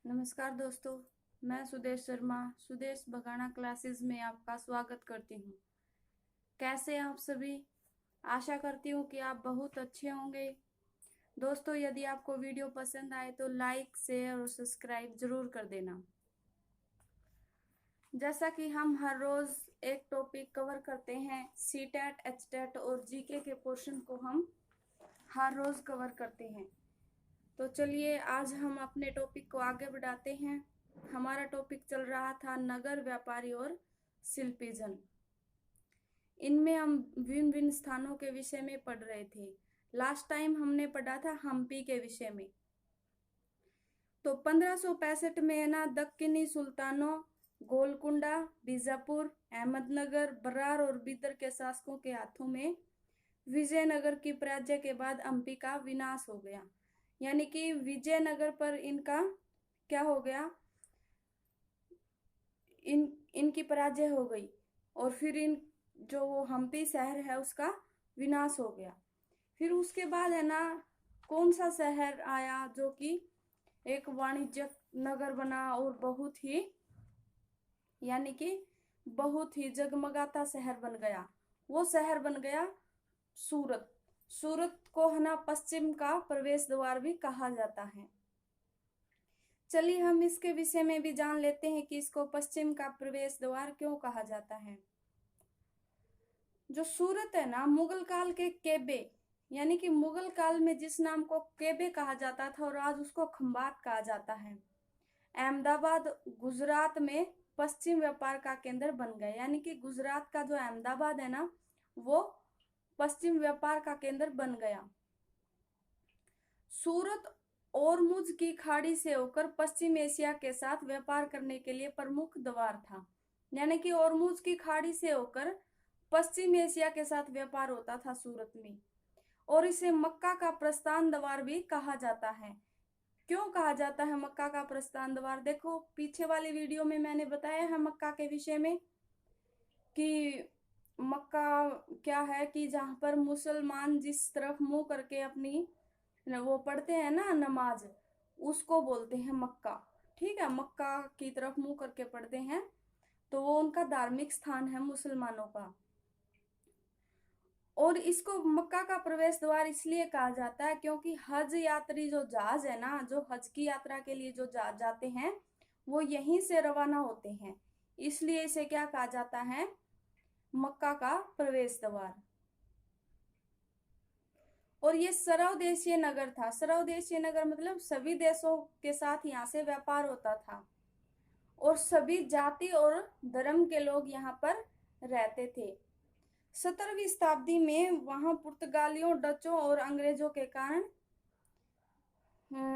नमस्कार दोस्तों, मैं सुदेश शर्मा सुदेश बगाना क्लासेस में आपका स्वागत करती हूँ। कैसे हैं आप सभी? आशा करती हूँ कि आप बहुत अच्छे होंगे। दोस्तों, यदि आपको वीडियो पसंद आए तो लाइक, शेयर और सब्सक्राइब जरूर कर देना। जैसा कि हम हर रोज एक टॉपिक कवर करते हैं, सीटेट, एचटेट और जीके के पोर्शन को हम हर रोज कवर करते हैं। तो चलिए आज हम अपने टॉपिक को आगे बढ़ाते हैं। हमारा टॉपिक चल रहा था नगर व्यापारी और शिल्पीजन। इनमें हम भिन्न भिन्न स्थानों के विषय में पढ़ रहे थे। लास्ट टाइम हमने पढ़ा था हम्पी के विषय में। तो 1565 में है ना, दक्कनी सुल्तानों गोलकुंडा, बीजापुर, अहमदनगर, बरार और बीदर के शासकों के हाथों में विजयनगर की पराजय के बाद हम्पी का विनाश हो गया। यानी कि विजयनगर पर इनका क्या हो गया, इनकी पराजय हो गई और फिर जो वो हम्पी शहर है उसका विनाश हो गया। फिर उसके बाद है ना, कौन सा शहर आया जो कि एक वाणिज्यिक नगर बना और बहुत ही यानी कि बहुत ही जगमगाता शहर बन गया। वो शहर बन गया सूरत। सूरत को है ना पश्चिम का प्रवेश द्वार भी कहा जाता है। चलिए हम इसके विषय में भी जान लेते हैं कि इसको पश्चिम का प्रवेश द्वार क्यों कहा जाता है। जो सूरत है ना, मुगल काल के केबे यानी कि मुगल काल में जिस नाम को केबे कहा जाता था और आज उसको खंबात कहा जाता है, अहमदाबाद गुजरात में पश्चिम व्यापार का केंद्र बन गया। यानी कि गुजरात का जो अहमदाबाद है ना, वो पश्चिम व्यापार का केंद्र बन गया। सूरत ओरमुज की खाड़ी से होकर पश्चिम एशिया के साथ व्यापार करने के लिए प्रमुख द्वार था। यानी कि ओरमुज की खाड़ी से होकर पश्चिम एशिया के साथ व्यापार होता था सूरत में। और इसे मक्का का प्रस्थान द्वार भी कहा जाता है। क्यों कहा जाता है मक्का का प्रस्थान द्वार? देखो, पीछे वाली वीडियो में मैंने बताया है मक्का के विषय में कि मक्का क्या है कि जहां पर मुसलमान जिस तरफ मुंह करके अपनी वो पढ़ते हैं ना नमाज, उसको बोलते हैं मक्का। ठीक है, मक्का की तरफ मुंह करके पढ़ते हैं तो वो उनका धार्मिक स्थान है मुसलमानों का। और इसको मक्का का प्रवेश द्वार इसलिए कहा जाता है क्योंकि हज यात्री जो जहाज है ना, जो हज की यात्रा के लिए जो जहाज जाते हैं वो यहीं से रवाना होते हैं। इसलिए इसे क्या कहा जाता है? मक्का का प्रवेश द्वार। और ये सर्वदेशीय नगर था। सर्वदेशीय नगर मतलब सभी देशों के साथ यहाँ से व्यापार होता था और सभी जाति और धर्म के लोग यहाँ पर रहते थे। 17वीं शताब्दी में वहां पुर्तगालियों, डचों और अंग्रेजों के कारण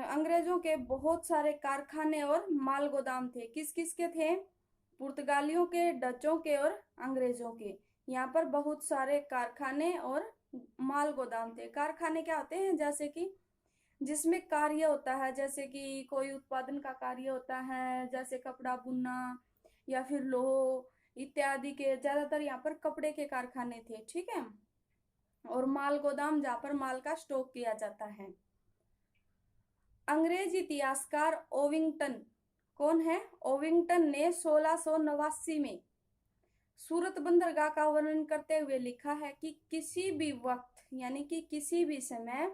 अंग्रेजों के बहुत सारे कारखाने और माल गोदाम थे। किस किस के थे? पुर्तगालियों के, डचों के और अंग्रेजों के। यहाँ पर बहुत सारे कारखाने और माल गोदाम थे। कारखाने क्या होते हैं? जैसे कि जिसमें कार्य होता है, जैसे कि कोई उत्पादन का कार्य होता है, जैसे कपड़ा बुनना या फिर लोह इत्यादि के। ज्यादातर यहाँ पर कपड़े के कारखाने थे। ठीक है। और माल गोदाम जहाँ पर माल का स्टॉक किया जाता है। अंग्रेज इतिहासकार ओविंगटन, कौन है? ओविंगटन ने 1689 में सूरत बंदरगाह का वर्णन करते हुए लिखा है कि किसी भी वक्त यानी कि किसी भी समय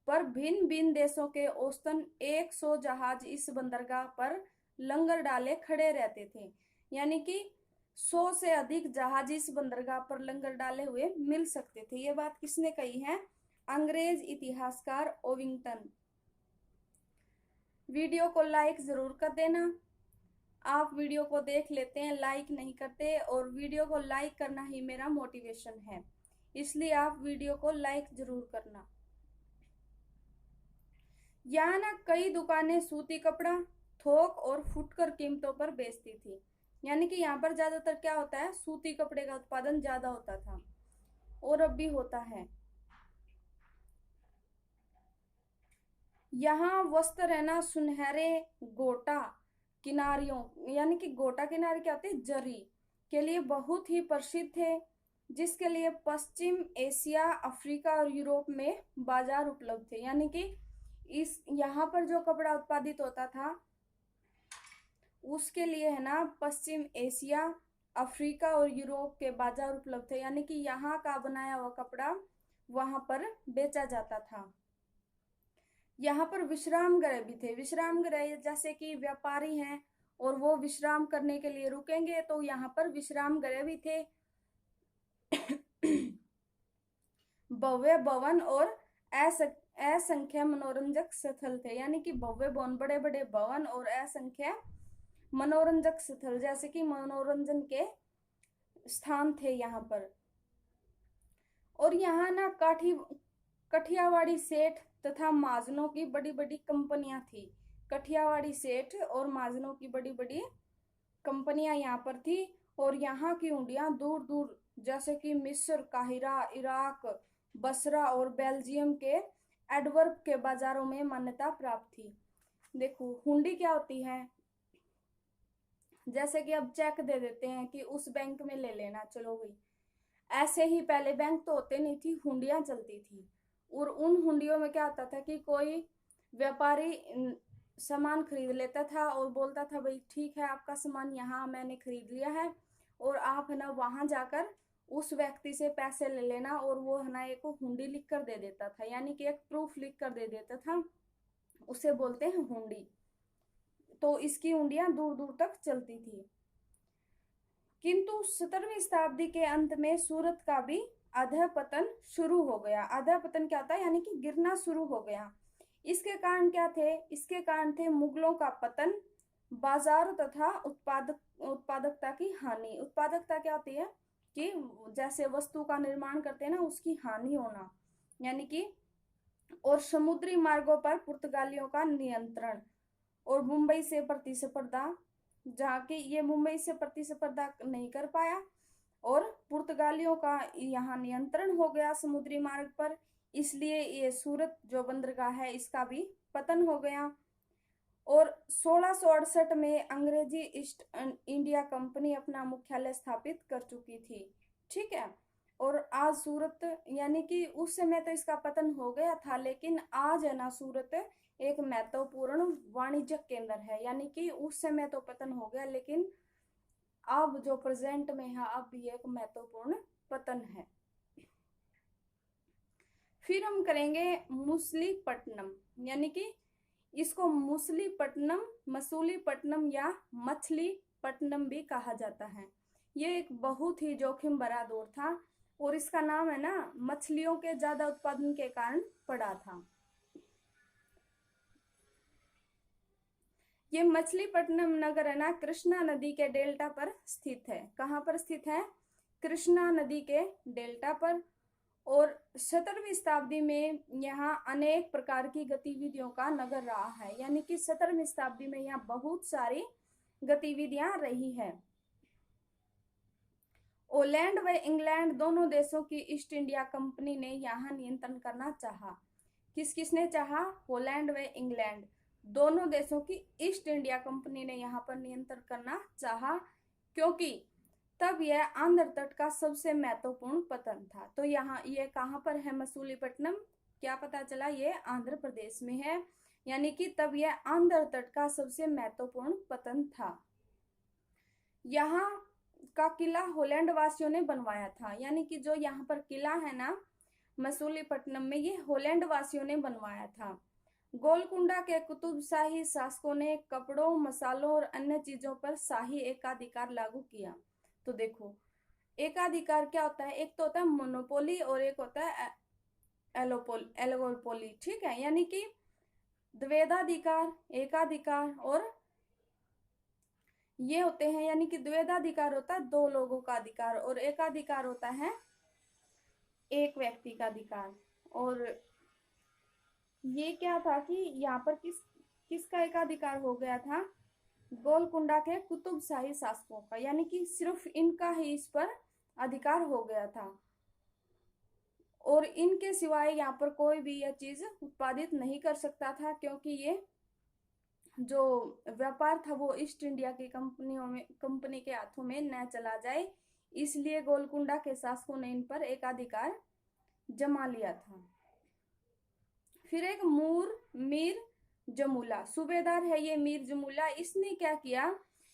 पर भिन्न भिन्न देशों के औसतन 100 जहाज इस बंदरगाह पर लंगर डाले खड़े रहते थे। यानी कि 100 से अधिक जहाज इस बंदरगाह पर लंगर डाले हुए मिल सकते थे। ये बात किसने कही है? अंग्रेज इतिहासकार ओविंगटन। वीडियो को लाइक जरूर कर देना। आप वीडियो को देख लेते हैं, लाइक नहीं करते, और वीडियो को लाइक करना ही मेरा मोटिवेशन है, इसलिए आप वीडियो को लाइक जरूर करना। यहाँ ना कई दुकानें सूती कपड़ा, थोक और फुटकर कीमतों पर बेचती थी। यानी कि यहाँ पर ज्यादातर क्या होता है? सूती कपड़े का उत्पादन ज्यादा होता था और अब भी होता है। यहाँ वस्त्र है ना सुनहरे गोटा किनारियों यानी कि गोटा किनारे क्या होते हैं? जरी के लिए बहुत ही प्रसिद्ध थे, जिसके लिए पश्चिम एशिया, अफ्रीका और यूरोप में बाजार उपलब्ध थे। यानी कि इस यहाँ पर जो कपड़ा उत्पादित होता था उसके लिए है ना पश्चिम एशिया, अफ्रीका और यूरोप के बाजार उपलब्ध थे, यानी कि यहाँ का बनाया हुआ कपड़ा वहां पर बेचा जाता था। यहाँ पर विश्राम गृह भी थे। विश्राम गृह जैसे कि व्यापारी हैं और वो विश्राम करने के लिए रुकेंगे, तो यहाँ पर विश्राम गृह भी थे। भव्य भवन और असंख्य मनोरंजक स्थल थे, यानी कि भव्य भवन, बड़े बड़े भवन और असंख्य मनोरंजक स्थल, जैसे कि मनोरंजन के स्थान थे यहाँ पर। और यहाँ ना कठियावाड़ी सेठ तथा महाजनों की बड़ी बड़ी कंपनियां थी। कठियावाड़ी सेठ और महाजनों की बड़ी बड़ी कंपनियां यहाँ पर थी। और यहाँ की हुंडियां दूर दूर, जैसे कि मिस्र, काहिरा, इराक, बसरा और बेल्जियम के एडवर्ब के बाजारों में मान्यता प्राप्त थी। देखो हुंडी क्या होती है, जैसे कि अब चेक दे देते हैं कि उस बैंक में ले लेना, चलो भाई, ऐसे ही पहले बैंक तो होते नहीं थी, हुंडियां चलती थी। और उन हुंडियों में क्या होता था कि कोई व्यापारी सामान खरीद लेता था और बोलता था भाई ठीक है, आपका सामान यहाँ मैंने खरीद लिया है और आप है ना वहां जाकर उस व्यक्ति से पैसे ले लेना, और वो है ना एक हुंडी लिख कर दे देता था, यानी कि एक प्रूफ लिख कर दे देता था, उसे बोलते हैं हुंडी। तो इसकी हुंडियां दूर दूर तक चलती थी। किंतु 17वीं शताब्दी के अंत में सूरत का भी अधःपतन शुरू हो गया। अधःपतन क्या होता है, यानी कि गिरना शुरू हो गया। इसके कारण क्या थे, इसके कारण थे मुगलों का पतन, बाजार तथा उत्पादकता की हानि। उत्पादकता क्या होती है कि जैसे वस्तु का निर्माण करते हैं ना, उसकी हानि होना, यानी कि, और समुद्री मार्गों पर पुर्तगालियों का नियंत्रण, और मुंबई से प्रतिस्पर्धा, जहाँ की ये मुंबई से प्रतिस्पर्धा नहीं कर पाया और पुर्तगालियों का यहाँ नियंत्रण हो गया समुद्री मार्ग पर, इसलिए ये सूरत जो बंदरगाह है इसका भी पतन हो गया। और 1668 में अंग्रेजी ईस्ट इंडिया कंपनी अपना मुख्यालय स्थापित कर चुकी थी। ठीक है, और आज सूरत, यानी कि उस समय तो इसका पतन हो गया था, लेकिन आज है ना सूरत एक महत्वपूर्ण वाणिज्यिक केंद्र है, यानी कि उस समय तो पतन हो गया, लेकिन अब जो प्रेजेंट में है अब भी एक महत्वपूर्ण पतन है। फिर हम करेंगे मुसलीपट्टनम, यानी कि इसको मुसलीपट्टनम, मसूलीपट्टनम या मछलीपट्टनम भी कहा जाता है। ये एक बहुत ही जोखिम भरा दौर था और इसका नाम है ना मछलियों के ज्यादा उत्पादन के कारण पड़ा था। ये मछलीपट्टनम नगर है ना कृष्णा नदी के डेल्टा पर स्थित है। कहाँ पर स्थित है, कृष्णा नदी के डेल्टा पर। और 17वीं शताब्दी में यहाँ अनेक प्रकार की गतिविधियों का नगर रहा है, यानी कि 17वीं शताब्दी में यहाँ बहुत सारी गतिविधियां रही है। ओलैंड व इंग्लैंड दोनों देशों की ईस्ट इंडिया कंपनी ने यहाँ नियंत्रण करना चाहा। किस किसने चाहा, होलैंड व इंग्लैंड दोनों देशों की ईस्ट इंडिया कंपनी ने यहाँ पर नियंत्रण करना चाहा, क्योंकि तब यह आंध्र तट का सबसे महत्वपूर्ण पतन था। तो यहाँ ये कहाँ पर है मसूलीपट्टनम, क्या पता चला ये आंध्र प्रदेश में है, यानी कि तब यह आंध्र तट का सबसे महत्वपूर्ण पतन था। यहाँ का किला होलैंड वासियों ने बनवाया था, यानी कि जो यहाँ पर किला है ना मसूलीपट्टनम में, ये होलैंड वासियों ने बनवाया था। गोलकुंडा के कुतुबशाही शासकों ने कपड़ों, मसालों और अन्य चीजों पर शाही एकाधिकार लागू किया। तो देखो एकाधिकार क्या होता है, एक तो होता है मोनोपोली और एक होता है एलोपोली। ठीक है, यानी कि द्वैधाधिकार, एकाधिकार और ये होते हैं, यानी कि द्वैधाधिकार होता है दो लोगों का अधिकार और एकाधिकार होता है एक व्यक्ति का अधिकार। और ये क्या था कि यहाँ पर किसका एकाधिकार हो गया था, गोलकुंडा के कुतुबशाही शासकों का, यानी कि सिर्फ इनका ही इस पर अधिकार हो गया था और इनके सिवाय यहाँ पर कोई भी यह चीज उत्पादित नहीं कर सकता था, क्योंकि ये जो व्यापार था वो ईस्ट इंडिया की कंपनी के हाथों में न चला जाए, इसलिए गोलकुंडा के शासकों ने इन पर एकाधिकार जमा लिया था। फिर एक मीर जमूला सूबेदार है, ये मीर जमूला, इसने क्या किया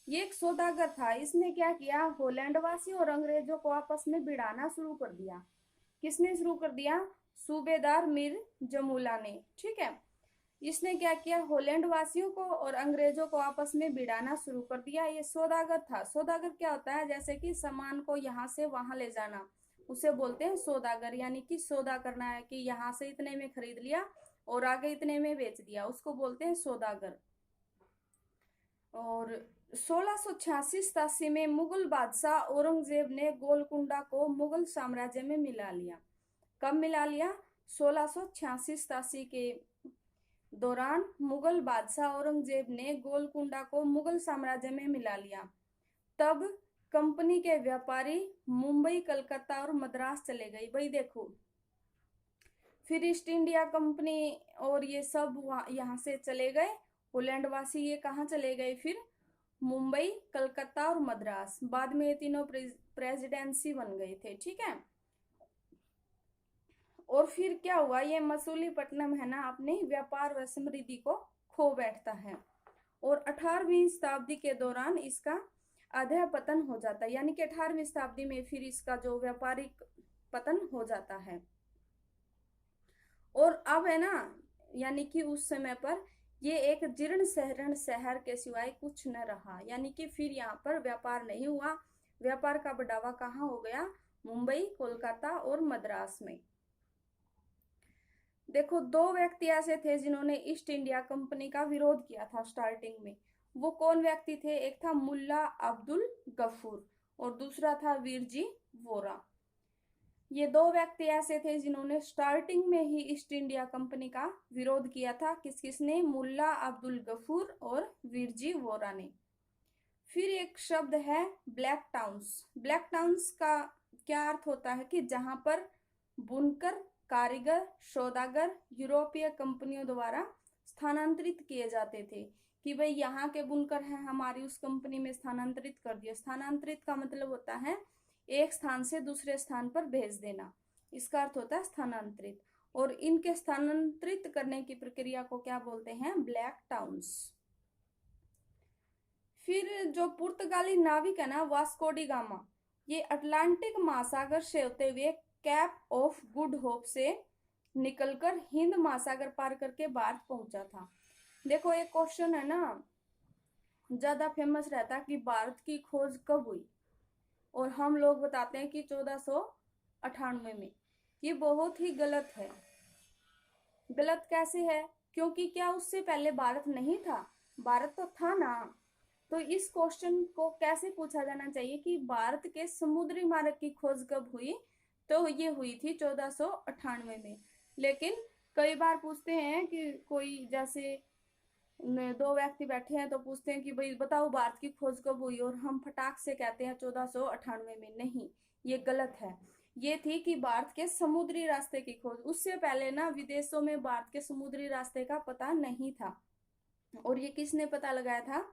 ये एक सौदागर था। इसने क्या किया, होलैंडवासी और अंग्रेजों को आपस में भिड़ाना शुरू कर दिया। किसने शुरू कर दिया, सूबेदार मीर जमूला ने। ठीक है, इसने क्या किया, होलैंड वासियों को और अंग्रेजों को आपस में भिड़ाना शुरू कर दिया। ये सौदागर था। सौदागर क्या होता है, जैसे कि सामान को यहाँ से वहां ले जाना, उसे बोलते हैं सौदागर। यानी कि सौदा करना है कि यहाँ से इतने में खरीद लिया और आगे इतने में बेच दिया, उसको बोलते हैं सौदागर। और 1686-87 में मुगल बादशाह औरंगजेब ने गोलकुंडा को मुगल साम्राज्य में मिला लिया। कब मिला लिया, 1686-87 के दौरान मुगल बादशाह औरंगजेब ने गोलकुंडा को मुगल साम्राज्य में मिला लिया। तब कंपनी के व्यापारी मुंबई, कलकत्ता और मद्रास चले गए। भाई देखो, फिर ईस्ट इंडिया कंपनी और ये सब यहाँ से चले गए। होलैंड वासी ये कहाँ चले गए, फिर मुंबई, कलकत्ता और मद्रास। बाद में ये तीनों प्रेसिडेंसी बन गए थे। ठीक है, और फिर क्या हुआ, ये मसूलीपट्टनम है ना, अपने व्यापार व समृद्धि को खो बैठता है और 18वीं शताब्दी के दौरान इसका अधः पतन हो जाता है। यानी कि 18वीं शताब्दी में फिर इसका जो व्यापारिक पतन हो जाता है। और अब है ना, यानी कि उस समय पर ये एक जीर्ण शहरण शहर के सिवाय कुछ न रहा। यानी कि फिर यहाँ पर व्यापार नहीं हुआ। व्यापार का बढ़ावा कहाँ हो गया, मुंबई, कोलकाता और मद्रास में। देखो, दो व्यक्ति ऐसे थे जिन्होंने ईस्ट इंडिया कंपनी का विरोध किया था स्टार्टिंग में। वो कौन व्यक्ति थे, एक था मुल्ला अब्दुल गफूर और दूसरा था वीरजी वोरा। ये दो व्यक्ति ऐसे थे जिन्होंने स्टार्टिंग में ही ईस्ट इंडिया कंपनी का विरोध किया था। किसने, मुल्ला अब्दुल गफूर और वीरजी वोरा ने। फिर एक शब्द है ब्लैक टाउन्स। ब्लैक टाउन्स का क्या अर्थ होता है कि जहां पर बुनकर, कारीगर, सौदागर यूरोपीय कंपनियों द्वारा स्थानांतरित किए जाते थे। कि भाई यहाँ के बुनकर हैं, हमारी उस कंपनी में स्थानांतरित कर दिया। स्थानांतरित का मतलब होता है एक स्थान से दूसरे स्थान पर भेज देना, इसका अर्थ होता है स्थानांतरित। और इनके स्थानांतरित करने की प्रक्रिया को क्या बोलते हैं, ब्लैक टाउन्स। फिर जो पुर्तगाली नाविक है ना, वास्को डी गामा, ये अटलांटिक महासागर से होते हुए कैप ऑफ गुड होप से निकलकर हिंद महासागर पार करके भारत पहुंचा था। देखो, एक क्वेश्चन है ना, ज्यादा फेमस रहता है कि भारत की खोज कब हुई, और हम लोग बताते हैं कि 1498 में। ये बहुत ही गलत है। गलत कैसे है, क्योंकि क्या उससे पहले भारत नहीं था, भारत तो था ना। तो इस क्वेश्चन को कैसे पूछा जाना चाहिए कि भारत के समुद्री मार्ग की खोज कब हुई, तो ये हुई थी 1498 में। लेकिन कई बार पूछते हैं कि कोई, जैसे दो व्यक्ति बैठे हैं तो पूछते हैं कि भाई बताओ भारत की खोज कब हुई, और हम फटाक से कहते हैं 1498 में। नहीं, ये गलत है। ये थी कि भारत के समुद्री रास्ते की खोज। उससे पहले ना विदेशों में भारत के समुद्री रास्ते का पता नहीं था, और ये किसने पता लगाया था,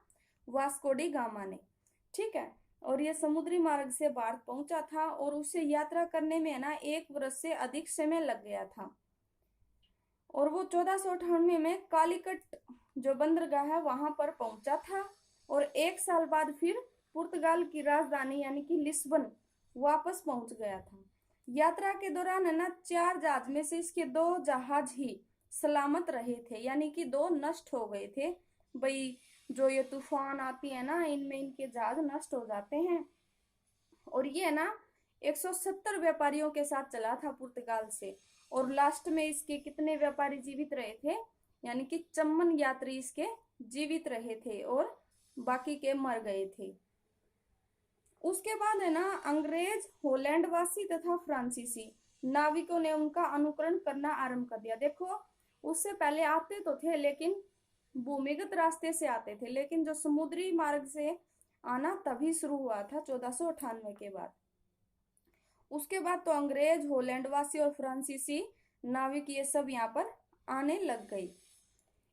वास्को डी गामा ने। ठीक है, और ये समुद्री मार्ग से भारत पहुंचा था, और उसे यात्रा करने में ना 1 वर्ष से अधिक समय लग गया था। और वो 1498 में कालीकट जो बंदरगाह है वहां पर पहुंचा था, और 1 साल बाद फिर पुर्तगाल की राजधानी यानी कि लिस्बन वापस पहुंच गया था। यात्रा के दौरान है ना 4 जहाज में से इसके 2 जहाज ही सलामत रहे थे, यानी कि 2 नष्ट हो गए थे। भाई जो ये तूफान आती है ना, इनमें इनके जहाज नष्ट हो जाते हैं। और ये ना 170 व्यापारियों के साथ चला था पुर्तगाल से, और लास्ट में इसके कितने व्यापारी जीवित रहे थे, यानी कि 54 यात्री इसके जीवित रहे थे और बाकी के मर गए थे। उसके बाद है ना अंग्रेज, होलैंड वासी तथा फ्रांसीसी नाविकों ने उनका अनुकरण करना आरंभ कर दिया। देखो, उससे पहले आते तो थे लेकिन भूमिगत रास्ते से आते थे, लेकिन जो समुद्री मार्ग से आना तभी शुरू हुआ था 1498 के बाद। उसके बाद तो अंग्रेज, होलैंडवासी और फ्रांसीसी नाविक ये सब यहाँ पर आने लग गई।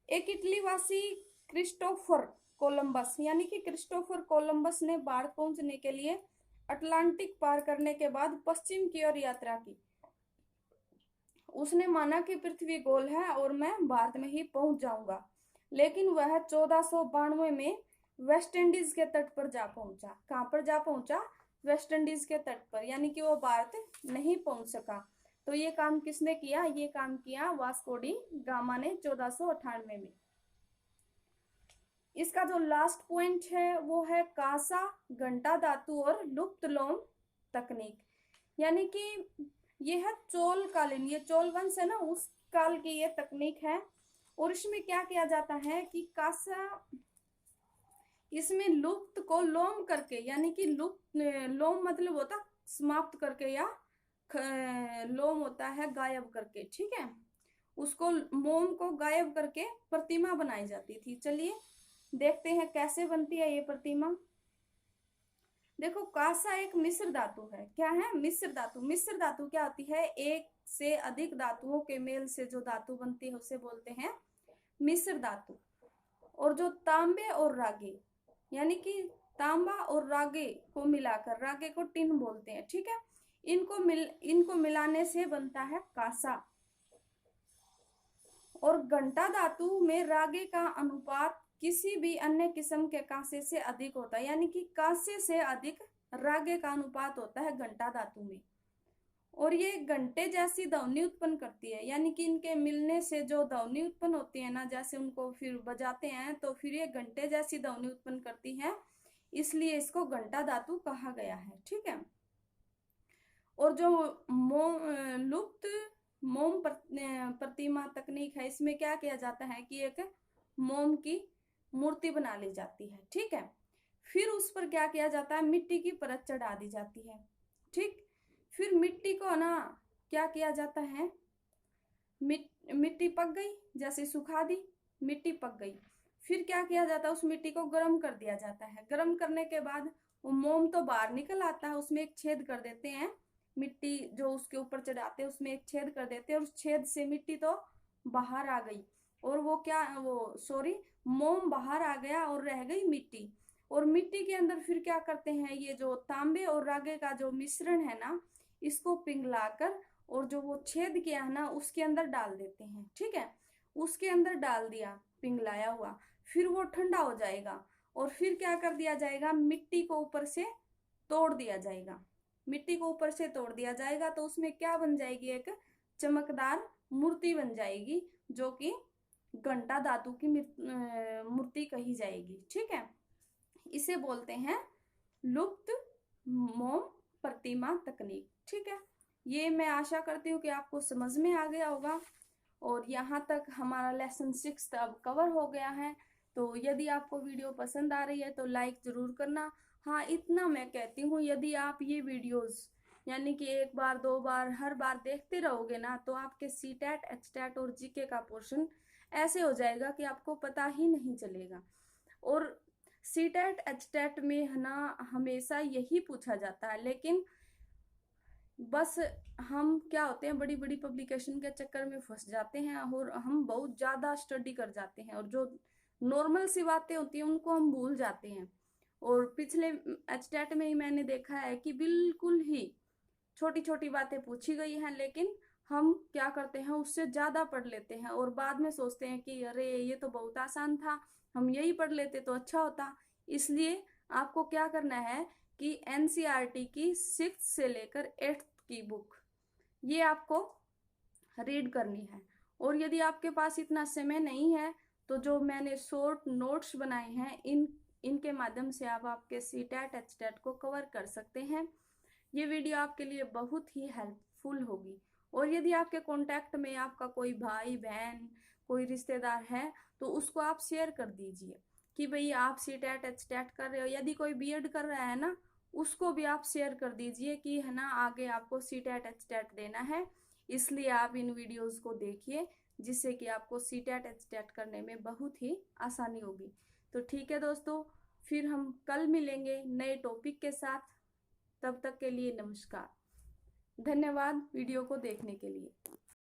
एक इटली वासी क्रिस्टोफर कोलंबस, यानी कि क्रिस्टोफर कोलंबस ने भारत पहुंचने के लिए अटलांटिक पार करने के बाद पश्चिम की ओर यात्रा की। उसने माना कि पृथ्वी गोल है और मैं भारत में ही पहुंच जाऊंगा, लेकिन वह 1492 में वेस्ट इंडीज के तट पर जा पहुंचा। कहाँ पर जा पहुंचा? वेस्ट इंडीज के तट पर, यानी कि वो भारत नहीं पहुंच सका। तो ये काम किसने किया? ये काम किया वास्को डी गामा ने 1498 में। इसका जो लास्ट पॉइंट है वो है कांसा, घंटा धातु और लुप्त लोम तकनीक, यानी कि ये है चोल कालीन, ये चोल वंश है ना, उस काल की ये तकनीक है। और इसमें क्या किया जाता है कि कांसा, इसमें लुप्त को लोम करके, यानी कि लुप्त, लोम मतलब होता समाप्त करके, या लोम होता है गायब करके, ठीक है, उसको मोम को गायब करके प्रतिमा बनाई जाती थी। चलिए देखते हैं कैसे बनती है ये प्रतिमा। देखो कांसा एक मिश्र धातु है। क्या है? मिश्र धातु। मिश्र धातु क्या होती है? एक से अधिक धातुओं के मेल से जो धातु बनती है उसे बोलते हैं मिश्र धातु। और जो तांबे और रागे, यानी कि तांबा और रागे को मिलाकर, रागे को टिन बोलते हैं, ठीक है, इनको मिलाने से बनता है कांसा। और घंटा धातु में रागे का अनुपात किसी भी अन्य किस्म के कांसे से अधिक होता है, यानी कि कांसे से अधिक रागे का अनुपात होता है घंटा धातु में। और ये घंटे जैसी ध्वनि उत्पन्न करती है, यानी कि इनके मिलने से जो ध्वनि उत्पन्न होती है ना, जैसे उनको फिर बजाते हैं तो फिर ये घंटे जैसी ध्वनि उत्पन्न करती है, इसलिए इसको घंटा धातु कहा गया है, ठीक है। और जो लुप्त मोम प्रतिमा तकनीक है, इसमें क्या किया जाता है कि एक मोम की मूर्ति बना ली जाती है, ठीक है, फिर उस पर क्या किया जाता है? मिट्टी की परत चढ़ा दी जाती है, ठीक। फिर मिट्टी को ना क्या किया जाता है? मिट्टी पक गई, जैसे सुखा दी, मिट्टी पक गई, फिर क्या किया जाता है? उस मिट्टी को गर्म कर दिया जाता है। गर्म करने के बाद वो मोम तो बाहर निकल आता है, उसमें एक छेद कर देते हैं, मिट्टी जो उसके ऊपर चढ़ाते हैं उसमें एक छेद कर देते हैं, और उस छेद से मिट्टी तो बाहर आ गई, और मोम बाहर आ गया और रह गई मिट्टी। और मिट्टी के अंदर फिर क्या करते हैं? ये जो तांबे और रागे का जो मिश्रण है ना, इसको पिघलाकर और जो वो छेद किया है ना उसके अंदर डाल देते हैं, ठीक है। उसके अंदर डाल दिया पिघलाया हुआ, फिर वो ठंडा हो जाएगा, और फिर क्या कर दिया जाएगा? मिट्टी को ऊपर से तोड़ दिया जाएगा। मिट्टी को ऊपर से तोड़ दिया जाएगा तो उसमें क्या बन जाएगी? एक चमकदार मूर्ति बन जाएगी, जो कि घंटा धातु की मूर्ति कही जाएगी, ठीक है। इसे बोलते हैं लुप्त मोम प्रतिमा तकनीक, ठीक है। ये मैं आशा करती हूँ कि आपको समझ में आ गया होगा। और यहाँ तक हमारा लेसन 6 अब कवर हो गया है। तो यदि आपको वीडियो पसंद आ रही है तो लाइक ज़रूर करना। हाँ, इतना मैं कहती हूँ, यदि आप ये वीडियोस यानी कि एक बार, दो बार, हर बार देखते रहोगे ना, तो आपके सीटेट, एचटेट और जीके का पोर्शन ऐसे हो जाएगा कि आपको पता ही नहीं चलेगा। और सीटेट, एचटेट में है ना हमेशा यही पूछा जाता है, लेकिन बस हम क्या होते हैं, बड़ी बड़ी पब्लिकेशन के चक्कर में फंस जाते हैं और हम बहुत ज़्यादा स्टडी कर जाते हैं, और जो नॉर्मल सी बातें होती हैं उनको हम भूल जाते हैं। और पिछले एचटेट में ही मैंने देखा है कि बिल्कुल ही छोटी छोटी बातें पूछी गई हैं, लेकिन हम क्या करते हैं, उससे ज़्यादा पढ़ लेते हैं और बाद में सोचते हैं कि अरे ये तो बहुत आसान था, हम यही पढ़ लेते तो अच्छा होता। इसलिए आपको क्या करना है कि एनसीईआरटी की 6th से लेकर 8th की बुक ये आपको रीड करनी है। और यदि आपके पास इतना समय नहीं है तो जो मैंने शॉर्ट नोट्स बनाए हैं, इनके माध्यम से आप आपके सीटेट, एचटेट को कवर कर सकते हैं। ये वीडियो आपके लिए बहुत ही हेल्पफुल होगी। और यदि आपके कांटेक्ट में आपका कोई भाई बहन, कोई रिश्तेदार है, तो उसको आप शेयर कर दीजिए कि भाई आप सीटेट, एचटेट कर रहे हो। यदि कोई बीएड कर रहा है ना, उसको भी आप शेयर कर दीजिए कि है ना आगे आपको सीटेट, एचटेट देना है, इसलिए आप इन वीडियोस को देखिए, जिससे कि आपको सीटेट, एचटेट करने में बहुत ही आसानी होगी। तो ठीक है दोस्तों, फिर हम कल मिलेंगे नए टॉपिक के साथ। तब तक के लिए नमस्कार। धन्यवाद वीडियो को देखने के लिए।